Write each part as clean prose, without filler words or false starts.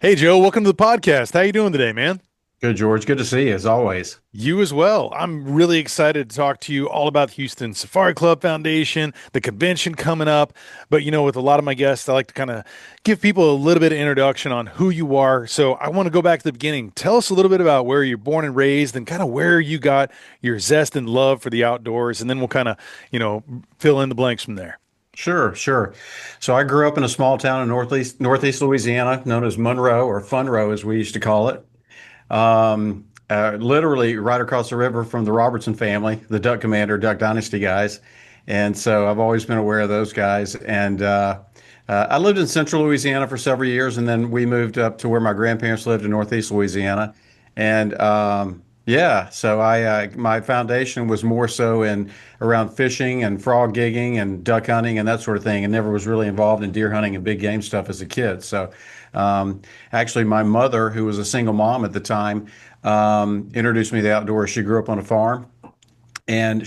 Hey Joe, welcome to the podcast. How you doing today, man? Good, George. Good to see you as always. You as well. I'm really excited to talk to you all about the Houston Safari Club Foundation, the convention coming up. But with a lot of my guests, I like to kind of give people a little bit of introduction on who you are. So I want to go back to the beginning. Tell us a little bit about where you're born and raised and kind of where you got your zest and love for the outdoors. And then we'll kind of, fill in the blanks from there. Sure, sure. So I grew up in a small town in Northeast Louisiana, known as Monroe or Funroe, as we used to call it. Literally right across the river from the Robertson family, the Duck Commander, Duck Dynasty guys. And so I've always been aware of those guys. And I lived in central Louisiana for several years, and then we moved up to where my grandparents lived in Northeast Louisiana. And yeah, so my foundation was more so in around fishing and frog gigging and duck hunting and that sort of thing, and never was really involved in deer hunting and big game stuff as a kid. So actually, my mother, who was a single mom at the time, introduced me to the outdoors. She grew up on a farm, and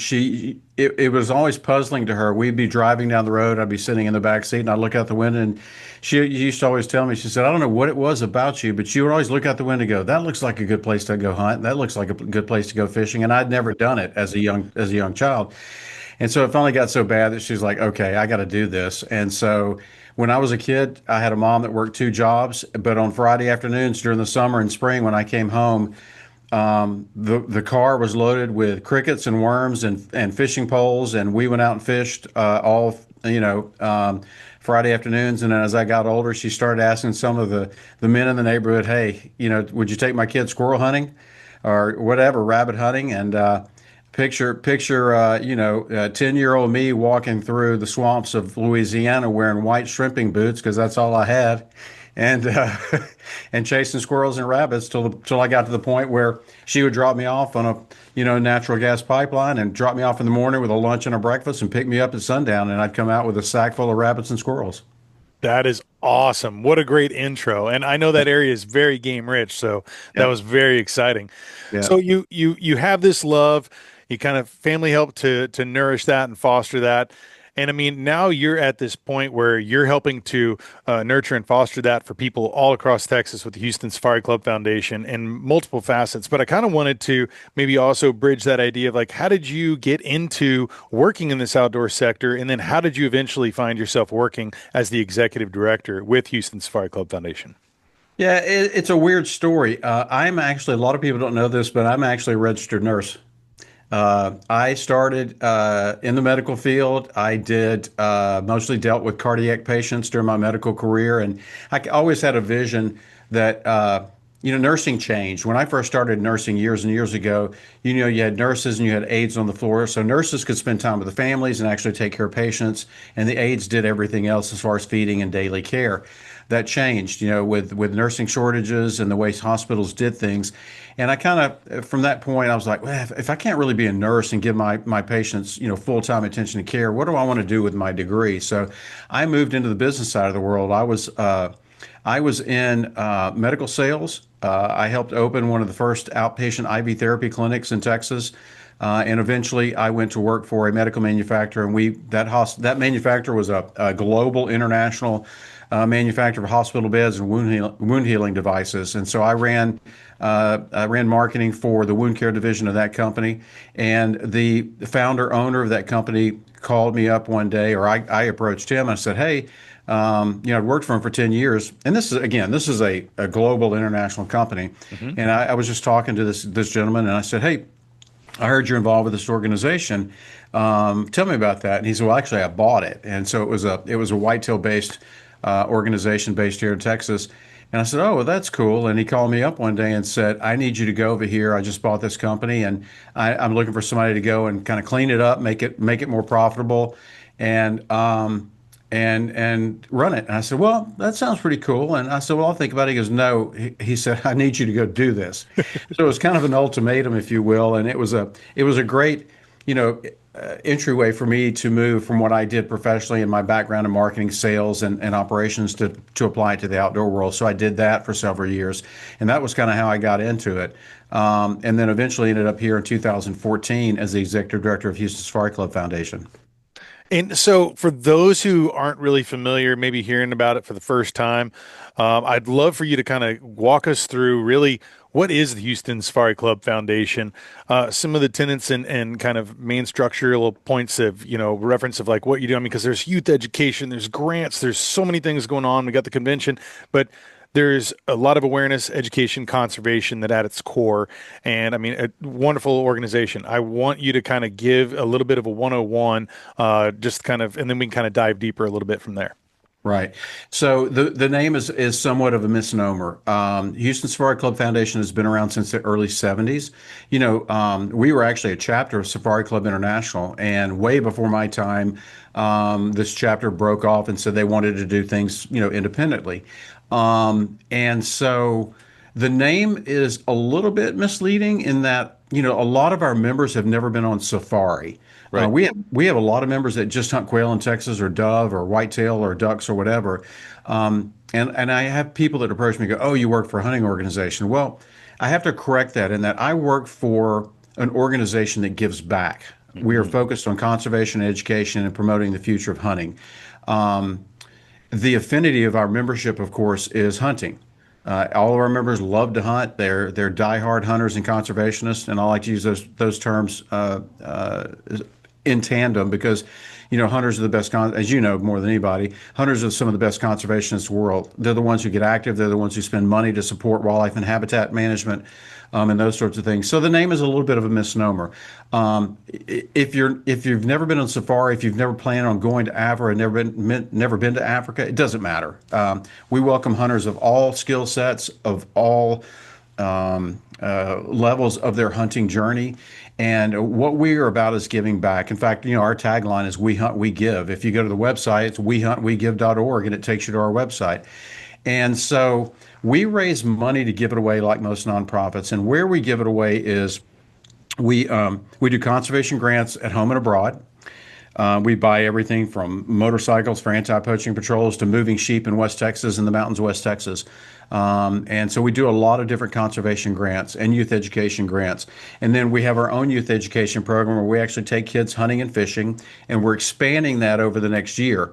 it was always puzzling to her. We'd be driving down the road. I'd be sitting in the back seat, and I'd look out the window, and she used to always tell me, she said, I don't know what it was about you, but you would always look out the window and go, that looks like a good place to go hunt. That looks like a good place to go fishing. And I'd never done it as a young child. And so it finally got so bad that she's like, okay, I got to do this. And so when I was a kid, I had a mom that worked two jobs, but on Friday afternoons during the summer and spring, when I came home, the car was loaded with crickets and worms and fishing poles, and we went out and fished all Friday afternoons. And then as I got older, she started asking some of the men in the neighborhood, hey, would you take my kid squirrel hunting or whatever, rabbit hunting? And picture 10-year-old me walking through the swamps of Louisiana wearing white shrimping boots because that's all I had, and and chasing squirrels and rabbits till I got to the point where she would drop me off on a natural gas pipeline and drop me off in the morning with a lunch and a breakfast and pick me up at sundown, and I'd come out with a sack full of rabbits and squirrels. That is awesome. What a great intro. And I know that area is very game rich, so that Yeah, was very exciting. yeah. So you have this love, you kind of family help to nourish that and foster that. And I mean, now you're at this point where you're helping to nurture and foster that for people all across Texas with the Houston Safari Club Foundation and multiple facets. But I kind of wanted to maybe also bridge that idea of like, how did you get into working in this outdoor sector? And then how did you eventually find yourself working as the executive director with Houston Safari Club Foundation? Yeah, it's a weird story. I'm actually, a lot of people don't know this, but I'm actually a registered nurse. I started in the medical field. I did mostly dealt with cardiac patients during my medical career, and always had a vision that nursing changed. When I first started nursing years and years ago, you had nurses and you had aides on the floor, so nurses could spend time with the families and actually take care of patients, and the aides did everything else as far as feeding and daily care. That changed, with nursing shortages and the way hospitals did things. And I kind of, from that point, I was like, well, if I can't really be a nurse and give my patients, full-time attention and care, what do I want to do with my degree? So I moved into the business side of the world. I was in medical sales. I helped open one of the first outpatient IV therapy clinics in Texas. And eventually, I went to work for a medical manufacturer, and that manufacturer was a global, international manufacturer of hospital beds and wound healing devices. And so I ran marketing for the wound care division of that company. And the founder owner of that company called me up one day, or I approached him. I said, hey, I'd worked for him for 10 years. And this is a global international company. Hmm. And I was just talking to this gentleman, and I said, hey, I heard you're involved with this organization. Tell me about that. And he said, well, actually, I bought it. And so it was a whitetail based organization based here in Texas. And I said, oh, well, that's cool. And he called me up one day and said, I need you to go over here. I just bought this company, and I'm looking for somebody to go and kind of clean it up, make it more profitable, and and run it. And I said, well, that sounds pretty cool. And I said, well, I'll think about it. He goes, no. He said, I need you to go do this. So it was kind of an ultimatum, if you will. And it was a great, entryway for me to move from what I did professionally in my background in marketing, sales, and operations to apply it to the outdoor world. So I did that for several years, and that was kind of how I got into it. And then eventually ended up here in 2014 as the executive director of Houston Safari Club Foundation. And so, for those who aren't really familiar, maybe hearing about it for the first time, I'd love for you to kind of walk us through really what is the Houston Safari Club Foundation, some of the tenets and kind of main structural points of, reference of like what you do. I mean, because there's youth education, there's grants, there's so many things going on. We got the convention, but there's a lot of awareness, education, conservation that at its core. And I mean, a wonderful organization. I want you to kind of give a little bit of a 101, just kind of, and then we can kind of dive deeper a little bit from there. Right. So the name is somewhat of a misnomer. Houston Safari Club Foundation has been around since the early 70s. We were actually a chapter of Safari Club International, and way before my time, this chapter broke off and said they wanted to do things, independently. And so the name is a little bit misleading in that, a lot of our members have never been on safari. Right. We have a lot of members that just hunt quail in Texas or dove or whitetail or ducks or whatever. And I have people that approach me and go, "Oh, you work for a hunting organization." Well, I have to correct that in that I work for an organization that gives back. We are Mhm. focused on conservation, education, and promoting the future of hunting. Um, the affinity of our membership, of course, is hunting. All of our members love to hunt. They're diehard hunters and conservationists, and I like to use those terms in tandem because, hunters are the best, as you know more than anybody, hunters are some of the best conservationists in the world. They're the ones who get active. They're the ones who spend money to support wildlife and habitat management, and those sorts of things. So the name is a little bit of a misnomer. If you've never been on safari, if you've never planned on going to Africa, never been to Africa, it doesn't matter. We welcome hunters of all skill sets, of all levels of their hunting journey. And what we are about is giving back. In fact, our tagline is "We hunt, we give." If you go to the website, it's wehuntwegive.org, and it takes you to our website. And so we raise money to give it away, like most nonprofits. And where we give it away is we do conservation grants at home and abroad. We buy everything from motorcycles for anti-poaching patrols to moving sheep in West Texas and the mountains of West Texas. And so we do a lot of different conservation grants and youth education grants. And then we have our own youth education program where we actually take kids hunting and fishing, and we're expanding that over the next year.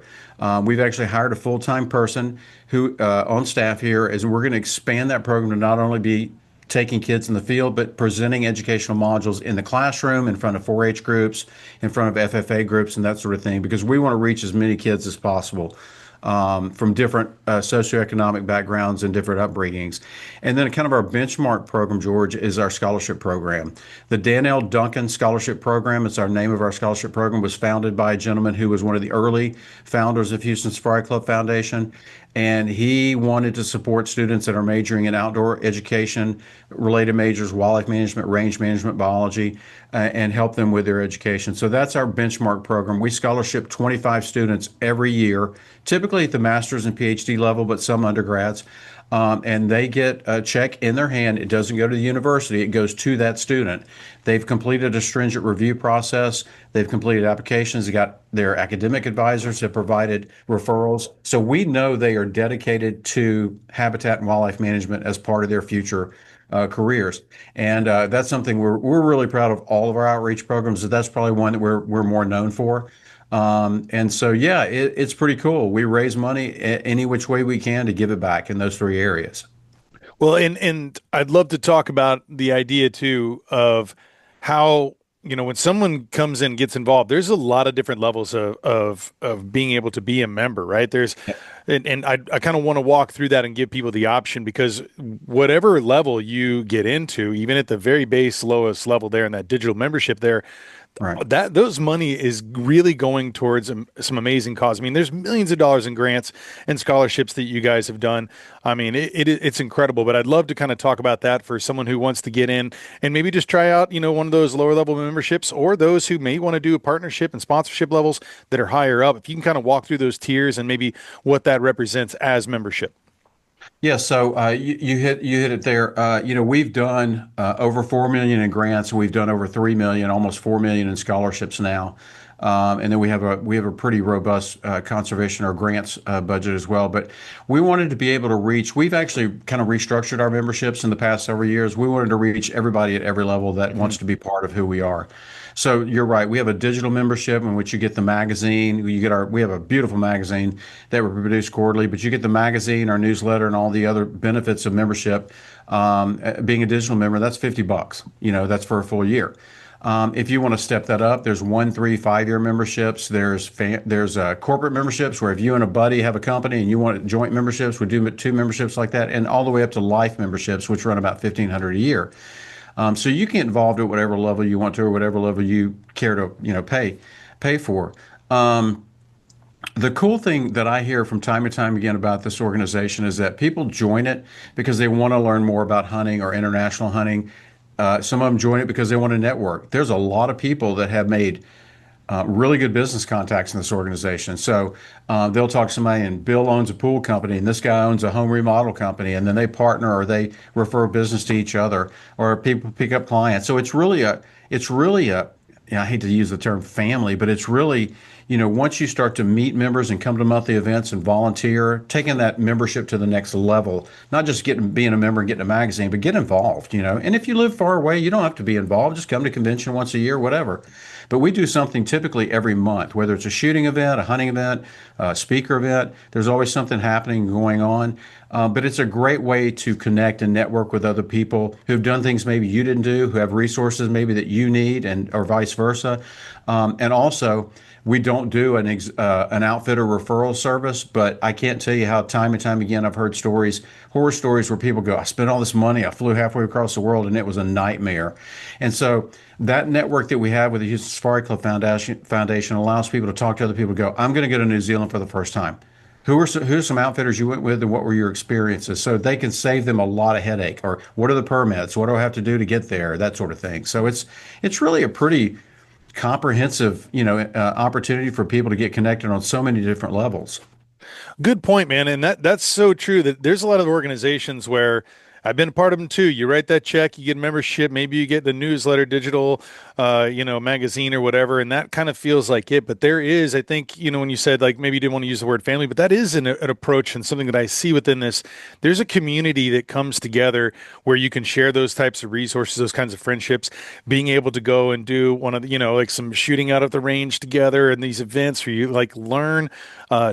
We've actually hired a full-time person who on staff here, as we're going to expand that program to not only be taking kids in the field, but presenting educational modules in the classroom, in front of 4-H groups, in front of FFA groups, and that sort of thing, because we want to reach as many kids as possible from different socioeconomic backgrounds and different upbringings. And then kind of our benchmark program, George, is our scholarship program. The Duncan Scholarship Program, it's our name of our scholarship program, was founded by a gentleman who was one of the early founders of Houston Safari Club Foundation. And he wanted to support students that are majoring in outdoor education, related majors, wildlife management, range management, biology, and help them with their education. So that's our benchmark program. We scholarship 25 students every year, typically at the master's and PhD level, but some undergrads. And they get a check in their hand. It doesn't go to the university, it goes to that student. They've completed a stringent review process. They've completed applications. They got their academic advisors have provided referrals. So we know they are dedicated to habitat and wildlife management as part of their future careers. And that's something we're really proud of all of our outreach programs. That's probably one that we're more known for. And so, yeah, it's pretty cool. We raise money any which way we can to give it back in those three areas. Well, and I'd love to talk about the idea too of how, when someone comes in, gets involved, there's a lot of different levels of being able to be a member, right? And I kind of want to walk through that and give people the option because whatever level you get into, even at the very base, lowest level there in that digital membership there, Right. that those money is really going towards some amazing cause. I mean, there's millions of dollars in grants and scholarships that you guys have done. I mean, it's incredible. But I'd love to kind of talk about that for someone who wants to get in and maybe just try out, one of those lower level memberships, or those who may want to do a partnership and sponsorship levels that are higher up. If you can kind of walk through those tiers and maybe what that represents as membership. Yeah, so you hit it there. We've done over 4 million in grants. We've done over 3 million, almost 4 million in scholarships now. And then we have a pretty robust conservation or grants budget as well. But we wanted to be able to reach. We've actually kind of restructured our memberships in the past several years. We wanted to reach everybody at every level that Mhm. wants to be part of who we are. So you're right. We have a digital membership in which you get the magazine. We have a beautiful magazine that we produce quarterly, but you get the magazine, our newsletter, and all the other benefits of membership. Being a digital member, that's $50. That's for a full year. If you want to step that up, there's 1, 3, 5 year memberships. There's corporate memberships where if you and a buddy have a company and you want joint memberships, we do two memberships like that, and all the way up to life memberships, which run about 1,500 a year. So you can get involved at whatever level you want to, or whatever level you care to, pay for. The cool thing that I hear from time to time again about this organization is that people join it because they want to learn more about hunting or international hunting. Some of them join it because they want to network. There's a lot of people that have made really good business contacts in this organization. So they'll talk to somebody, and Bill owns a pool company, and this guy owns a home remodel company, and then they partner or they refer business to each other, or people pick up clients. So it's really a, I hate to use the term family, but it's really, once you start to meet members and come to monthly events and volunteer, taking that membership to the next level, not just being a member and getting a magazine, but get involved. And if you live far away, you don't have to be involved. Just come to convention once a year, whatever. But we do something typically every month, whether it's a shooting event, a hunting event, a speaker event. There's always something happening going on. But it's a great way to connect and network with other people who've done things maybe you didn't do, who have resources maybe that you need, and or vice versa. And also, we don't do an outfitter referral service, but I can't tell you how time and time again I've heard horror stories where people go, I spent all this money, I flew halfway across the world, and it was a nightmare. And so that network that we have with the Houston Safari Club Foundation allows people to talk to other people, go, I'm going to go to New Zealand for the first time. Who's some outfitters you went with, and what were your experiences? So they can save them a lot of headache. Or what are the permits? What do I have to do to get there? That sort of thing. So it's really a pretty comprehensive, opportunity for people to get connected on so many different levels. Good point, man. And that's so true that there's a lot of organizations where I've been a part of them too. You write that check, you get membership, maybe you get the newsletter, digital, magazine or whatever, and that kind of feels like it. But there is, I think, when you said like maybe you didn't want to use the word family, but that is an approach and something that I see within this. There's a community that comes together where you can share those types of resources, those kinds of friendships, being able to go and do one of the, like some shooting out of the range together and these events where you like learn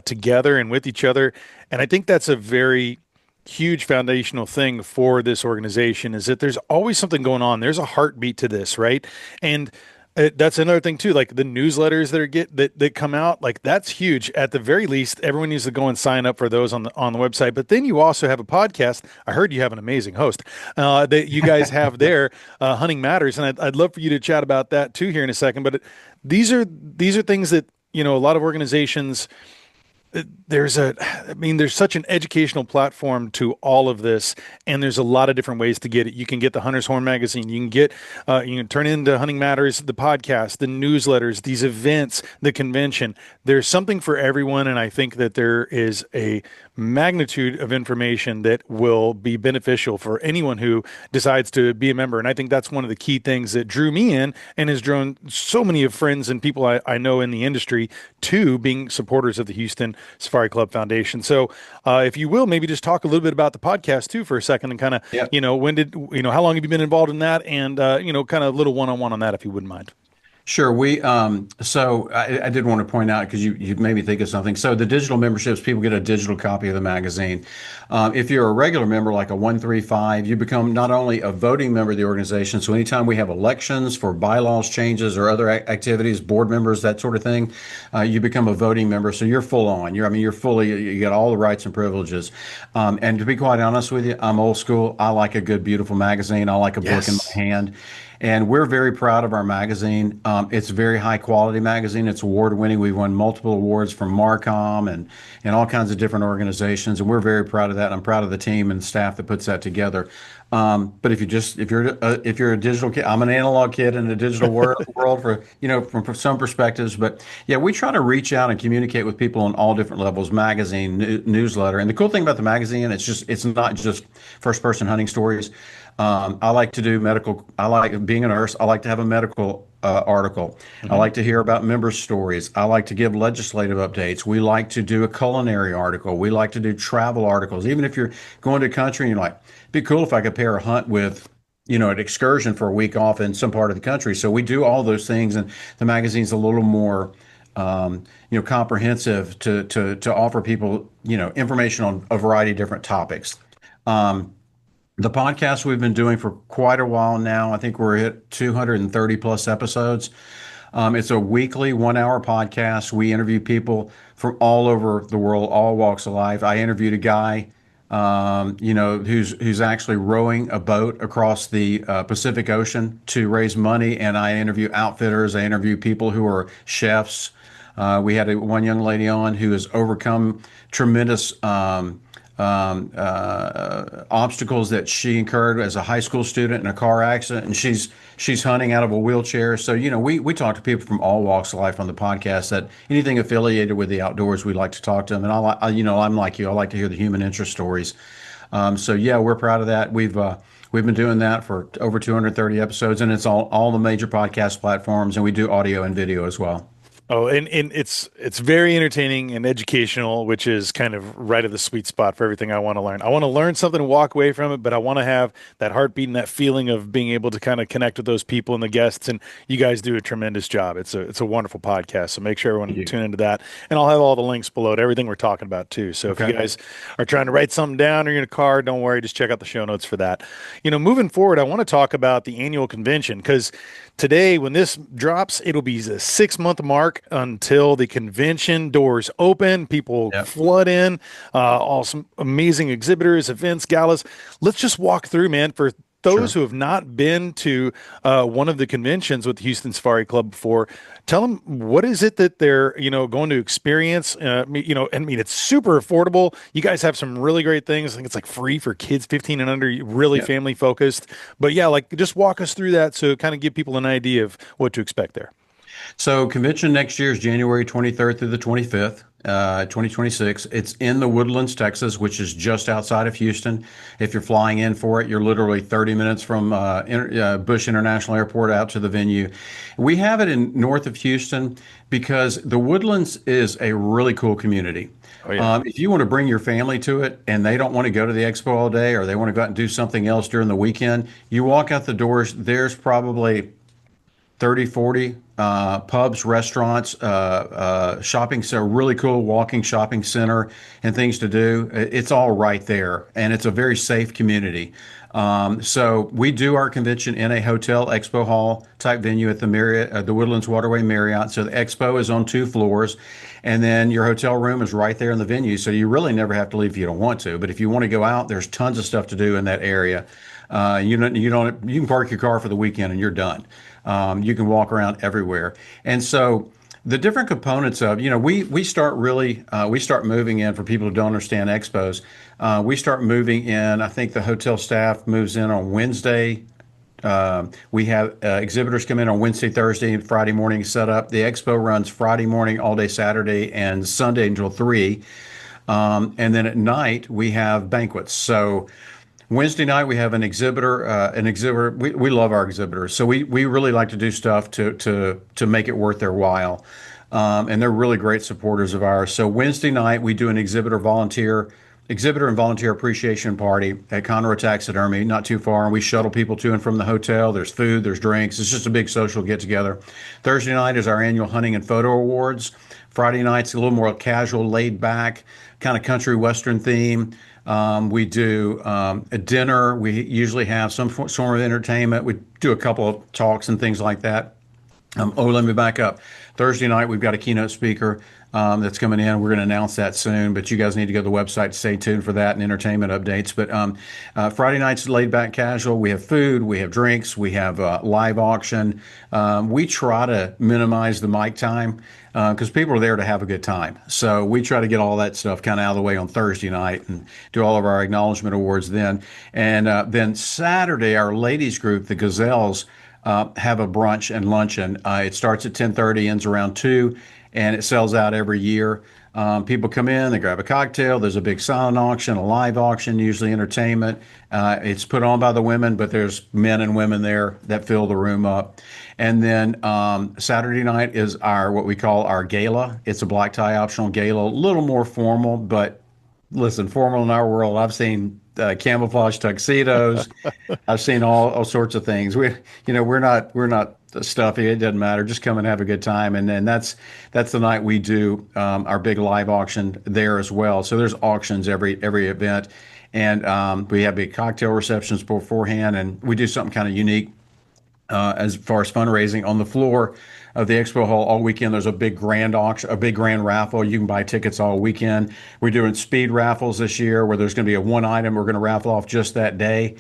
together and with each other. And I think that's a very huge foundational thing for this organization is that there's always something going on. There's a heartbeat to this, right? And that's another thing too, like the newsletters that come out, like that's huge. At the very least, everyone needs to go and sign up for those on the website. But then you also have a podcast. I heard you have an amazing host that you guys have there, Hunting Matters, and I'd love for you to chat about that too here in a second. But these are things that a lot of organizations there's such an educational platform to all of this, and there's a lot of different ways to get it. You can get the Hunter's Horn magazine, you can turn into Hunting Matters, the podcast, the newsletters, these events, the convention. There's something for everyone, and I think that there is a magnitude of information that will be beneficial for anyone who decides to be a member. And I think that's one of the key things that drew me in and has drawn so many of friends and people I know in the industry to being supporters of the Houston Safari Club Foundation. So if you will, maybe just talk a little bit about the podcast too for a second and kind of, Yeah. how long have you been involved in that? And, kind of a little one-on-one on that, if you wouldn't mind. Sure. So I did want to point out because you made me think of something. So the digital memberships, people get a digital copy of the magazine. If you're a regular member, like a 135, you become not only a voting member of the organization. So anytime we have elections for bylaws changes or other activities, board members, that sort of thing, you become a voting member. So you're full on. You get all the rights and privileges. And to be quite honest with you, I'm old school. I like a good, beautiful magazine. I like a book in Yes. my hand. And we're very proud of our magazine. It's a very high quality magazine. It's award winning. We've won multiple awards from Marcom and all kinds of different organizations. And we're very proud of that. I'm proud of the team and the staff that puts that together. But if you're a digital kid, I'm an analog kid in a digital world for, from some perspectives. But yeah, we try to reach out and communicate with people on all different levels, magazine, newsletter. And the cool thing about the magazine, it's not just first person hunting stories. I like to do medical. I like being a nurse. I like to have a medical article. I Hmm. like to hear about member stories. I like to give legislative updates. We like to do a culinary article. We like to do travel articles. Even if you're going to a country and you're like, it'd be cool if I could pair a hunt with, an excursion for a week off in some part of the country. So we do all those things, and the magazine's a little more, comprehensive to offer people, information on a variety of different topics. The podcast we've been doing for quite a while now. I think we're at 230 plus episodes. It's a weekly 1 hour podcast. We interview people from all over the world, all walks of life. I interviewed a guy, who's actually rowing a boat across the Pacific Ocean to raise money. And I interview outfitters. I interview people who are chefs. We had one young lady on who has overcome tremendous obstacles that she incurred as a high school student in a car accident, and she's hunting out of a wheelchair. So we talk to people from all walks of life on the podcast. That anything affiliated with the outdoors, we like to talk to them. And I'm like you, I like to hear the human interest stories. So yeah, we're proud of that. We've been doing that for over 230 episodes, and it's all the major podcast platforms, and we do audio and video as well. Oh, and it's very entertaining and educational, which is kind of right at the sweet spot for everything I want to learn. I want to learn something and walk away from it, but I want to have that heartbeat and that feeling of being able to kind of connect with those people and the guests. And you guys do a tremendous job. It's a wonderful podcast. So make sure Thank everyone you. tune into that. And I'll have all the links below to everything we're talking about too. So if you Okay. guys are trying to write something down or you're in a car, don't worry, just check out the show notes for that. Moving forward, I want to talk about the annual convention because today, when this drops, it'll be the 6 month mark until the convention doors open. People Yep. flood in, all some amazing exhibitors, events, galas. Let's just walk through, man, for those Sure. who have not been to one of the conventions with the Houston Safari Club before. Tell them what is it that they're going to experience. I mean, it's super affordable. You guys have some really great things. I think it's like free for kids 15 and under, really Yeah. family focused. But yeah, like just walk us through that so kind of give people an idea of what to expect there. So convention next year is January 23rd through the 25th, 2026. It's in the Woodlands, Texas, which is just outside of Houston. If you're flying in for it, you're literally 30 minutes from Bush International Airport out to the venue. We have it in north of Houston because the Woodlands is a really cool community. Oh yeah. If you want to bring your family to it and they don't want to go to the expo all day or they want to go out and do something else during the weekend, you walk out the doors, there's probably 30, 40 pubs, restaurants, shopping, so really cool walking shopping center and things to do. It's all right there, and it's a very safe community. So we do our convention in a hotel expo hall type venue at the Marriott, the Woodlands Waterway Marriott. So the expo is on 2 floors, and then your hotel room is right there in the venue. So you really never have to leave if you don't want to. But if you want to go out, there's tons of stuff to do in that area. You can park your car for the weekend and you're done. You can walk around everywhere. And so the different components of, we start moving in for people who don't understand expos. We start moving in. I think the hotel staff moves in on Wednesday. We have exhibitors come in on Wednesday, Thursday, and Friday morning set up. The expo runs Friday morning, all day Saturday, and Sunday until 3. And then at night, we have banquets. So Wednesday night we have an exhibitor. We love our exhibitors, so we really like to do stuff to make it worth their while, and they're really great supporters of ours. So Wednesday night we do an exhibitor and volunteer appreciation party at Conroe Taxidermy, not too far, and we shuttle people to and from the hotel. There's food, there's drinks. It's just a big social get together. Thursday night is our annual hunting and photo awards. Friday night's a little more casual, laid back, kind of country western theme. We do a dinner. We usually have some sort of entertainment. We do a couple of talks and things like that. Let me back up. Thursday night, we've got a keynote speaker that's coming in. We're going to announce that soon, but you guys need to go to the website to stay tuned for that and entertainment updates. But Friday night's laid back casual. We have food, we have drinks, we have live auction. We try to minimize the mic time because people are there to have a good time. So we try to get all that stuff kind of out of the way on Thursday night and do all of our acknowledgement awards then. And then Saturday, our ladies group, the Gazelles, have a brunch and luncheon. It starts at 10:30, ends around 2, and it sells out every year. People come in, they grab a cocktail. There's a big silent auction, a live auction, usually entertainment. It's put on by the women, but there's men and women there that fill the room up. And then Saturday night is our what we call our gala. It's a black tie optional gala, a little more formal, but listen, formal in our world. I've seen camouflage tuxedos. I've seen all sorts of things. We're not stuffy. It doesn't matter. Just come and have a good time. And then that's the night we do our big live auction there as well. So there's auctions every event, and we have big cocktail receptions beforehand, and we do something kind of unique as far as fundraising on the floor of the expo hall all weekend. There's a big grand auction, a big grand raffle. You can buy tickets all weekend. We're doing speed raffles this year where there's going to be a one item we're going to raffle off just that day,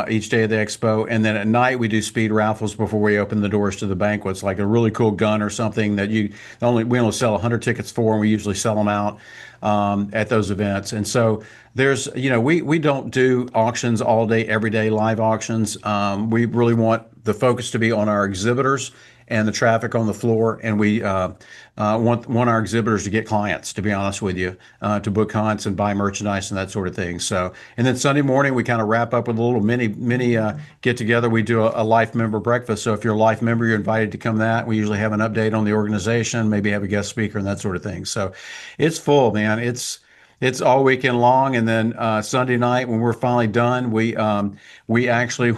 each day of the expo. And then at night we do speed raffles before we open the doors to the banquets, like a really cool gun or something that we only sell 100 tickets for, and we usually sell them out at those events. And so we don't do auctions all day, every day, live auctions. We really want the focus to be on our exhibitors and the traffic on the floor, and we want our exhibitors to get clients. To be honest with you, to book hunts and buy merchandise and that sort of thing. So, and then Sunday morning we kind of wrap up with a little mini get together. We do a life member breakfast. So if you're a life member, you're invited to come. That we usually have an update on the organization, maybe have a guest speaker and that sort of thing. So, it's full, man. It's all weekend long, and then Sunday night when we're finally done, we actually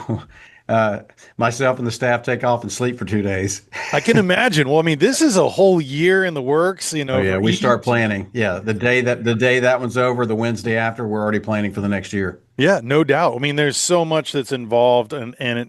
myself and the staff take off and sleep for 2 days. I can imagine. Well, I mean, this is a whole year in the works, Oh yeah, for we each. start planning. Yeah, the day that one's over, the Wednesday after, we're already planning for the next year. Yeah, no doubt. I mean, there's so much that's involved,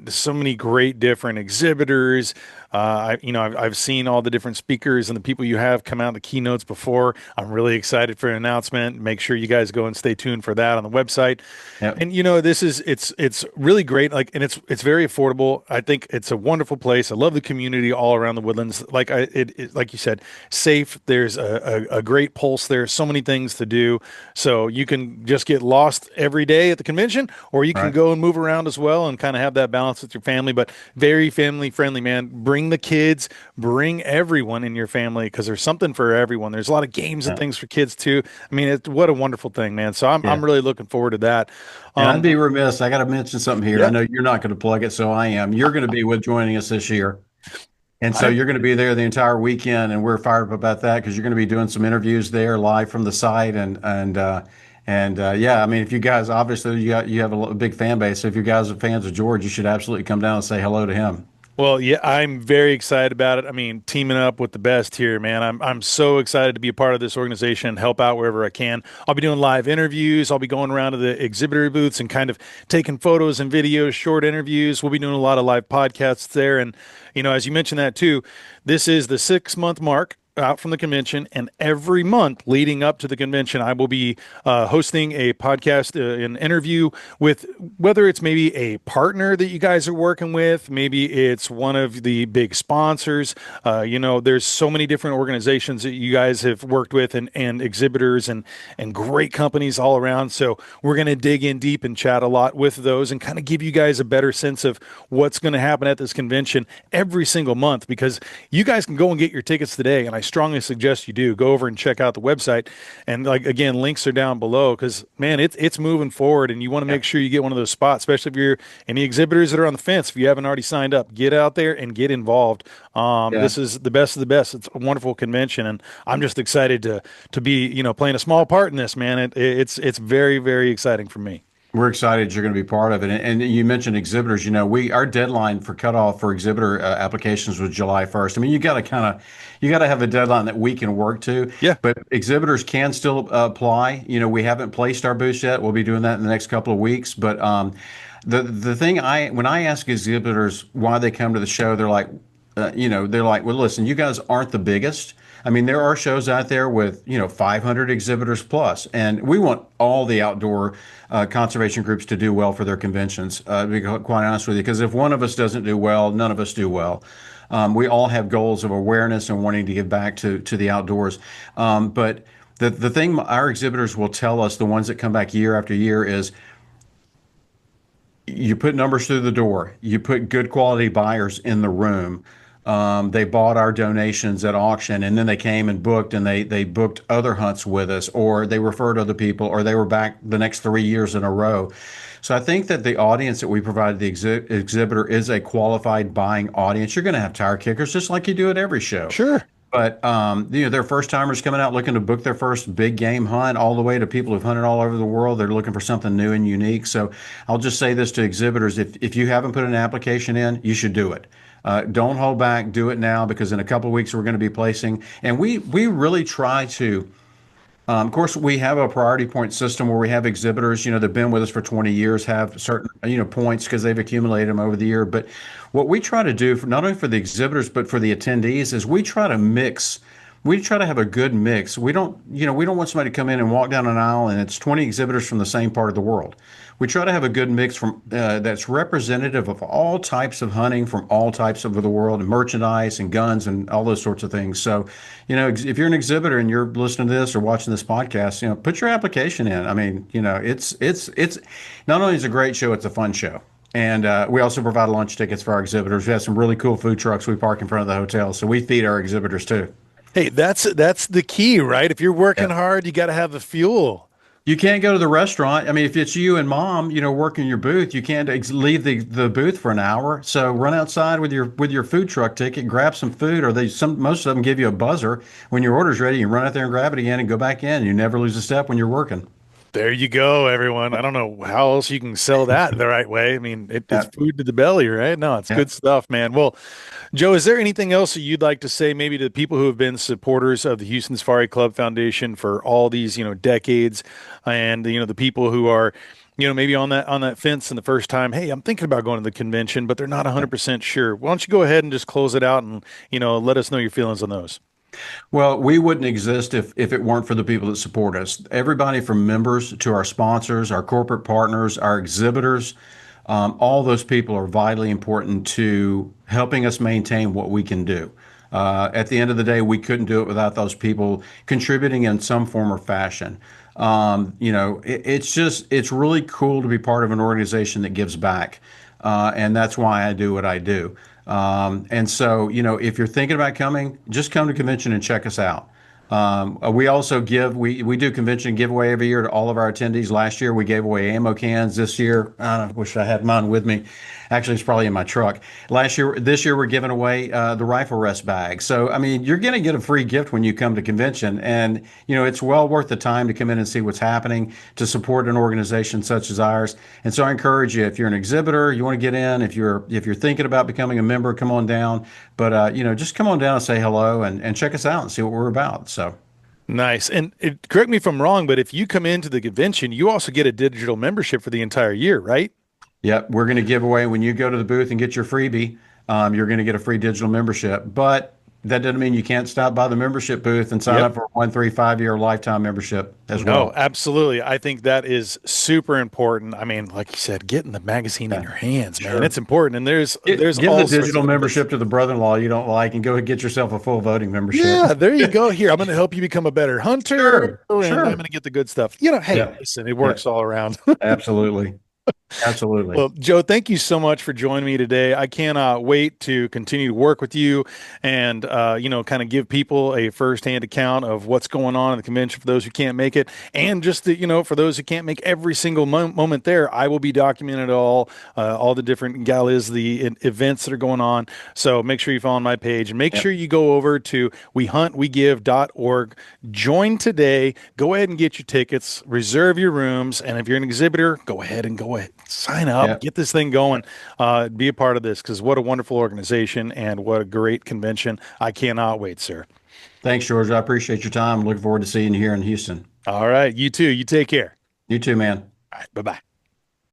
so many great different exhibitors. I've seen all the different speakers and the people you have come out in the keynotes before. I'm really excited for an announcement. Make sure you guys go and stay tuned for that on the website. Yep. And it's really great. Like, and it's very affordable. I think it's a wonderful place. I love the community all around the Woodlands. Like you said, safe. There's a great pulse there. So many things to do. So you can just get lost every day at the convention, or you can Right. go and move around as well and kind of have that balance with your family. But very family friendly, man. Bring the kids, bring everyone in your family, because there's something for everyone. There's a lot of games and Yeah. things for kids too. I mean, what a wonderful thing, man. So I'm Yeah. I'm really looking forward to that. And I'd Um, be remiss. I got to mention something here. I yeah, know you're not going to plug it, so I am. You're going to be with joining us this year. And so I'm you're going to be there the entire weekend, and we're fired up about that because you're going to be doing some interviews there live from the site, and yeah, I mean, if you guys obviously you have a big fan base, so if you guys are fans of George, you should absolutely come down and say hello to him. Well, yeah, I'm very excited about it. I mean, teaming up with the best here, man. I'm so excited to be a part of this organization and help out wherever I can. I'll be doing live interviews. I'll be going around to the exhibitor booths and kind of taking photos and videos, short interviews. We'll be doing a lot of live podcasts there. And, as you mentioned that too, this is the 6 month mark out from the convention, and every month leading up to the convention I will be hosting a podcast, an interview with, whether it's maybe a partner that you guys are working with, maybe it's one of the big sponsors. There's so many different organizations that you guys have worked with, and exhibitors and great companies all around. So we're going to dig in deep and chat a lot with those and kind of give you guys a better sense of what's going to happen at this convention every single month, because you guys can go and get your tickets today, and I strongly suggest you do go over and check out the website. And like, again, links are down below, because man, it's moving forward, and you want to Yeah. make sure you get one of those spots, especially if you're any exhibitors that are on the fence. If you haven't already signed up, get out there and get involved. Yeah. This is the best of the best. It's a wonderful convention, and I'm just excited to be playing a small part in this, man. It's very, very exciting for me. We're excited you're going to be part of it. And you mentioned exhibitors. Our deadline for cutoff for exhibitor applications was July 1st. I mean, you got to have a deadline that we can work to. Yeah. But exhibitors can still apply. We haven't placed our booths yet. We'll be doing that in the next couple of weeks. But the thing when I ask exhibitors why they come to the show, they're like, well, listen, you guys aren't the biggest. I mean, there are shows out there with 500 exhibitors plus, and we want all the outdoor conservation groups to do well for their conventions. To be quite honest with you, because if one of us doesn't do well, none of us do well. We all have goals of awareness and wanting to give back to the outdoors. But the thing our exhibitors will tell us, the ones that come back year after year, is you put numbers through the door, you put good quality buyers in the room. They bought our donations at auction, and then they came and booked, and they booked other hunts with us, or they referred other people, or they were back the next 3 years in a row. So I think that the audience that we provide the exhibitor is a qualified buying audience. You're going to have tire kickers just like you do at every show. Sure. But they're first timers coming out looking to book their first big game hunt, all the way to people who've hunted all over the world. They're looking for something new and unique. So I'll just say this to exhibitors: if you haven't put an application in, you should do it. Don't hold back. Do it now, because in a couple of weeks we're going to be placing, and we really try to. Of course, we have a priority point system where we have exhibitors, that've been with us for 20 years, have certain, points because they've accumulated them over the year. But what we try to do, not only for the exhibitors, but for the attendees, is we try to have a good mix. We don't want somebody to come in and walk down an aisle and it's 20 exhibitors from the same part of the world. We try to have a good mix that's representative of all types of hunting from all types of the world, and merchandise and guns and all those sorts of things. So, if you're an exhibitor and you're listening to this or watching this podcast, put your application in. I mean, it's not only is it a great show, it's a fun show. And we also provide lunch tickets for our exhibitors. We have some really cool food trucks we park in front of the hotel, so we feed our exhibitors too. Hey, that's the key, right? If you're working hard, you got to have the fuel. You can't go to the restaurant. I mean, if it's you and mom, working your booth, you can't leave the booth for an hour. So run outside with your food truck ticket, grab some food, or most of them give you a buzzer when your order's ready. You run out there and grab it again and go back in. You never lose a step when you're working. There you go, everyone. I don't know how else you can sell that the right way. I mean, it's Yeah. food to the belly, right? No, it's Yeah. good stuff, man. Well, Joe, is there anything else that you'd like to say, maybe to the people who have been supporters of the Houston Safari Club Foundation for all these, decades, and the people who are, maybe on that fence in the first time? Hey, I'm thinking about going to the convention, but they're not 100% sure. Why don't you go ahead and just close it out and let us know your feelings on those. Well, we wouldn't exist if it weren't for the people that support us. Everybody from members to our sponsors, our corporate partners, our exhibitors, all those people are vitally important to helping us maintain what we can do. At the end of the day, we couldn't do it without those people contributing in some form or fashion. It's really cool to be part of an organization that gives back. And that's why I do what I do. And so, if you're thinking about coming, just come to convention and check us out. We also we do convention giveaway every year to all of our attendees. Last year we gave away ammo cans. This year, I wish I had mine with me. Actually, it's probably in my truck. This year we're giving away the rifle rest bag. So, I mean, you're going to get a free gift when you come to convention, and it's well worth the time to come in and see what's happening to support an organization such as ours. And so, I encourage you, if you're an exhibitor, you want to get in. If you're thinking about becoming a member, come on down. But just come on down and say hello and check us out and see what we're about. So. Nice. And correct me if I'm wrong, but if you come into the convention, you also get a digital membership for the entire year, right? Yep, we're going to give away when you go to the booth and get your freebie. You're going to get a free digital membership, but that doesn't mean you can't stop by the membership booth and sign Yep. up for a 1, 3, 5 year lifetime membership as No, well. absolutely. I think that is super important. I mean, like you said, getting the magazine in Yeah, your hands, man, sure. it's important. And there's Give the all sorts digital of benefits. membership to the brother-in-law you don't like and go get yourself a full voting membership. Yeah, there you go. Here, I'm going to help you become a better hunter, Sure, and I'm going sure. to get the good stuff. Hey, Yeah, listen, it yeah, works all around. absolutely, absolutely. Well, Joe, thank you so much for joining me today. I cannot wait to continue to work with you and, kind of give people a firsthand account of what's going on in the convention for those who can't make it. And just, for those who can't make every single moment there, I will be documenting all the different galas, the events that are going on. So make sure you follow my page and make Yep, sure you go over to wehuntwegive.org. Join today. Go ahead and get your tickets, reserve your rooms. And if you're an exhibitor, go ahead, sign up, yep. get this thing going, be a part of this, because what a wonderful organization and what a great convention. I cannot wait, sir. Thanks, George. I appreciate your time. Looking forward to seeing you here in Houston. All right. You too. You take care. You too, man. All right. Bye bye.